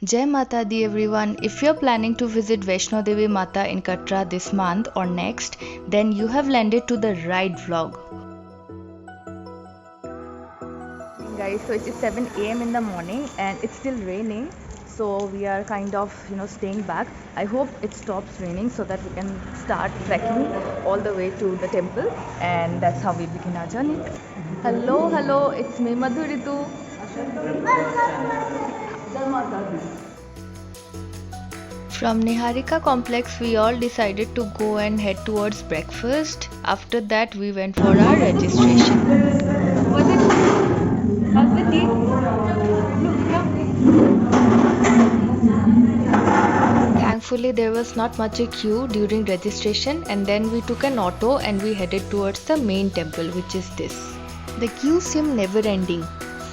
Jai Mata Di everyone. If you're planning to visit Vaishno Devi Mata in Katra this month or next, then you have landed to the right vlog. Guys, so it is 7 a.m. in the morning and it's still raining. So we are kind of staying back. I hope it stops raining so that we can start trekking all the way to the temple, and that's how we begin our journey. Hello, it's me Madhuritu. From Niharika complex, we all decided to go and head towards breakfast. After that, we went for our registration. Was it? How's the tea? Thankfully, there was not much a queue during registration, and then we took an auto and we headed towards the main temple, which is this. The queue seemed never ending,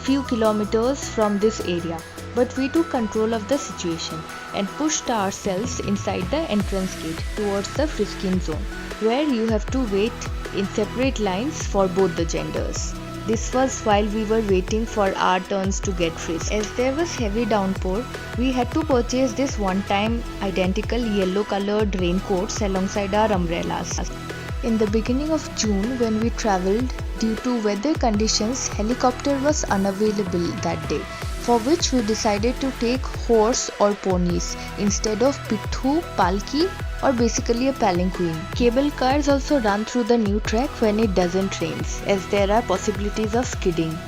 few kilometers from this area, but we took control of the situation and pushed ourselves inside the entrance gate towards the frisking zone, where you have to wait in separate lines for both the genders. This was while we were waiting for our turns to get frisked. As there was heavy downpour, we had to purchase this one-time identical yellow colored raincoats alongside our umbrellas. In the beginning of June, when we travelled, due to weather conditions, helicopter was unavailable that day, for which we decided to take horse or ponies instead of pithu, palki, or basically a palanquin. Cable cars also run through the new track when it doesn't rain, as there are possibilities of skidding.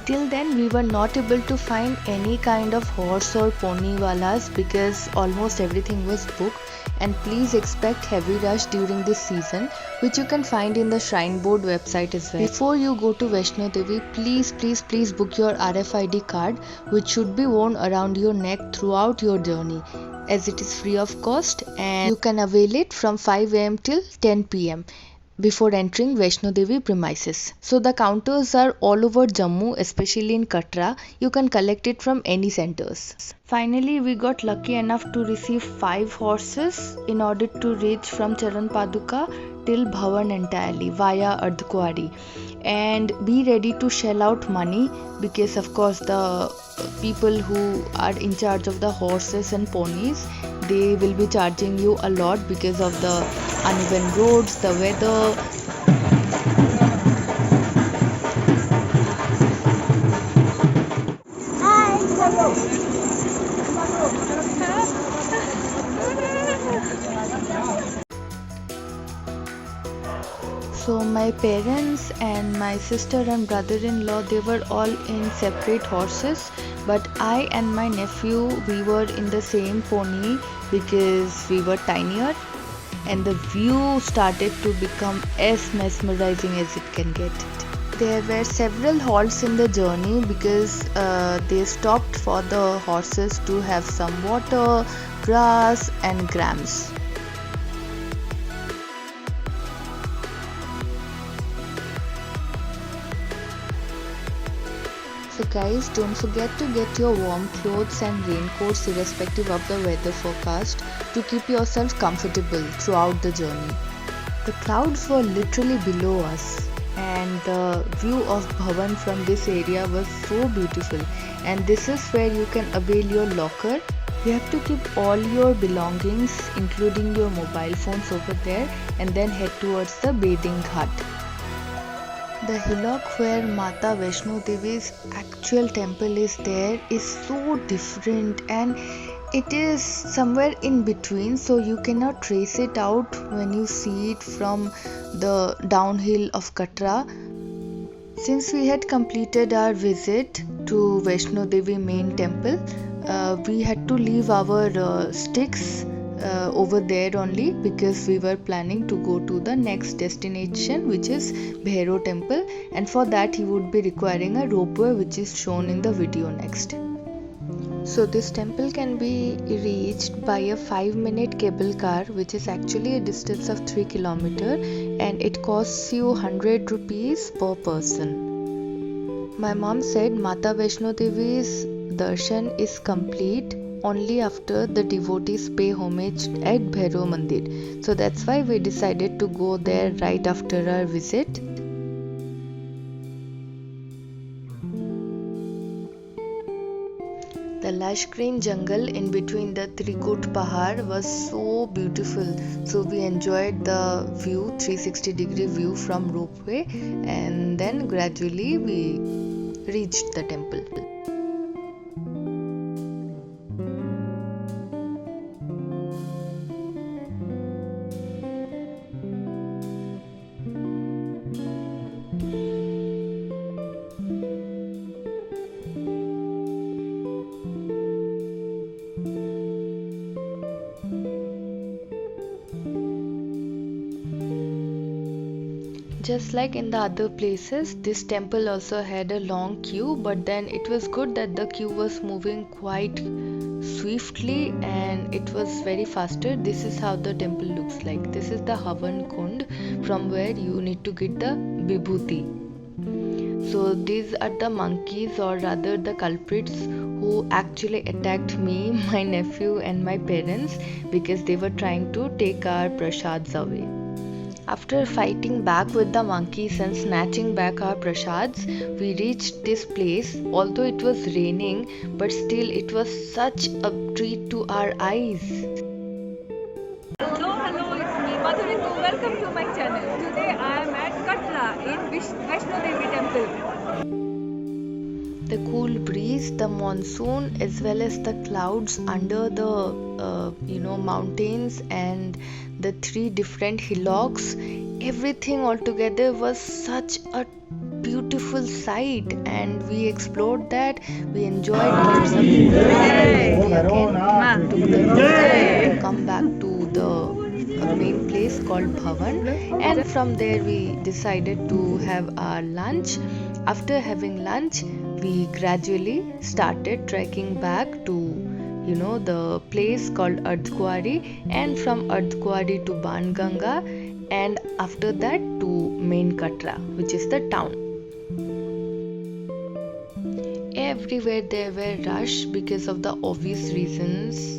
Till then, we were not able to find any kind of horse or pony walas because almost everything was booked, and please expect heavy rush during this season, which you can find in the Shrine Board website as well. Before you go to Vaishno Devi, please book your RFID card, which should be worn around your neck throughout your journey, as it is free of cost and you can avail it from 5 am till 10 pm. Before entering Vaishno Devi premises. So the counters are all over Jammu, especially in Katra. You can collect it from any centers. Finally, we got lucky enough to receive 5 horses in order to reach from Charan Paduka till Bhavan entirely via Ardhkuari. And be ready to shell out money because of course the people who are in charge of the horses and ponies, they will be charging you a lot because of the uneven roads, the weather. So my parents and my sister and brother-in-law, they were all in separate horses, but I and my nephew, we were in the same pony because we were tinier, and the view started to become as mesmerizing as it can get. There were several halts in the journey because they stopped for the horses to have some water, grass and grams. So guys, don't forget to get your warm clothes and raincoats irrespective of the weather forecast to keep yourself comfortable throughout the journey. The clouds were literally below us and the view of Bhavan from this area was so beautiful, and this is where you can avail your locker. You have to keep all your belongings including your mobile phones over there and then head towards the bathing hut. The hillock where Mata Vaishno Devi's actual temple is there is so different, and it is somewhere in between, so you cannot trace it out when you see it from the downhill of Katra. Since we had completed our visit to Vaishno Devi main temple, we had to leave our sticks over there only because we were planning to go to the next destination, which is Bhairo temple, and for that he would be requiring a ropeway, which is shown in the video next. So this temple can be reached by a 5-minute cable car, which is actually a distance of 3 km, and it costs you 100 rupees per person. My mom said Mata Vaishno Devi's darshan is complete only after the devotees pay homage at Bhairo Mandir. So that's why we decided to go there right after our visit. The lush green jungle in between the Trikut Pahar was so beautiful. So we enjoyed the view, 360-degree view from ropeway, and then gradually we reached the temple. Just like in the other places, this temple also had a long queue, but then it was good that the queue was moving quite swiftly and it was very faster. This is how the temple looks like. This is the Havan Kund from where you need to get the Vibhuti. So these are the monkeys, or rather the culprits, who actually attacked me, my nephew and my parents because they were trying to take our prasads away. After fighting back with the monkeys and snatching back our prasads, we reached this place. Although it was raining, but still it was such a treat to our eyes. Hello, it's me, Madhuritu. Welcome to my channel. Today I am at Katra in Vaishno Devi temple. The cool breeze, the monsoon, as well as the clouds under the mountains and the three different hillocks, everything altogether was such a beautiful sight, and we explored that. We enjoyed lots of to come back to the main place called Bhavan, and from there we decided to have our lunch. After having lunch, we gradually started trekking back to the place called Ardhkuari, and from Ardhkuari to Banganga, and after that to main Katra, which is the town. Everywhere there were rush because of the obvious reasons,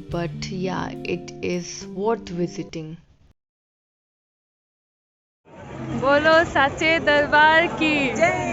but yeah, it is worth visiting. बोलो साचे दरबार की जय।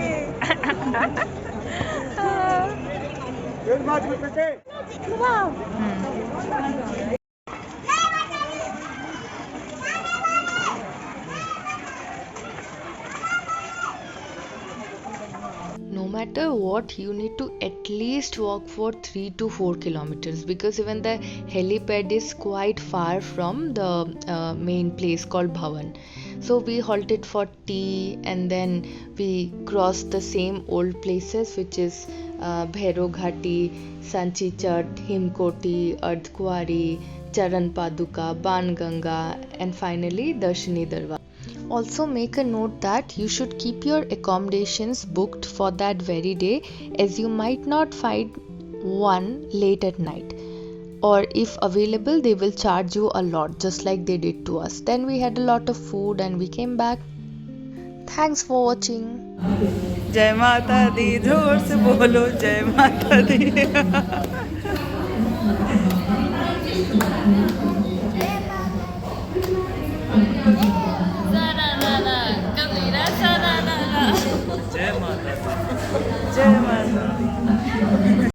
No matter what, you need to at least walk for 3 to 4 kilometers, because even the helipad is quite far from the main place called Bhavan. So we halted for tea, and then we crossed the same old places, which is Bhairo Ghati, Sanchi Chat, Himkoti, Ardhkuari, Charan Paduka, Banganga, and finally Darshini Darbar. Also, make a note that you should keep your accommodations booked for that very day, as you might not find one late at night, or if available they will charge you a lot, just like they did to us. Then we had a lot of food and we came back. Thanks for watching. जय माता दी, जोर से बोलो जय माता दी।